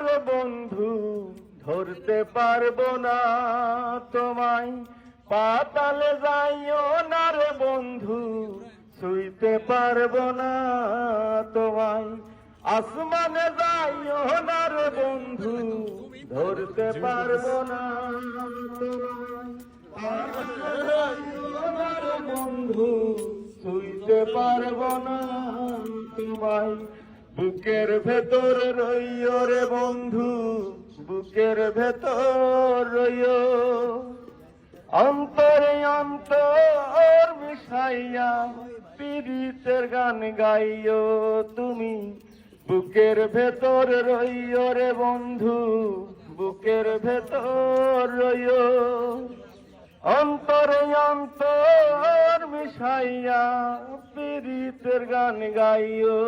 রে বন্ধু, ধরতে পারবো না তোমায়। পাতালে যাইও না রে বন্ধু, ছুঁইতে পারবো না তোমায়। আসমানে যাইও না রে বন্ধু, ধরতে পারবো না তোমায়। পাতালে যাইও না রে বন্ধু, ছুঁইতে পারবো না তোমায়। বুকের ভেতর রইও রে বন্ধু, বুকের ভেতর রইও। অন্তরে অন্তর মিশাইয়া পীড়িতের গান গাইও তুমি। বুকের ভেতর রইও রে বন্ধু, বুকের ভেতর রইও। অন্তরে অন্তর মিশাইয়া পীড়িতের গান গাইও।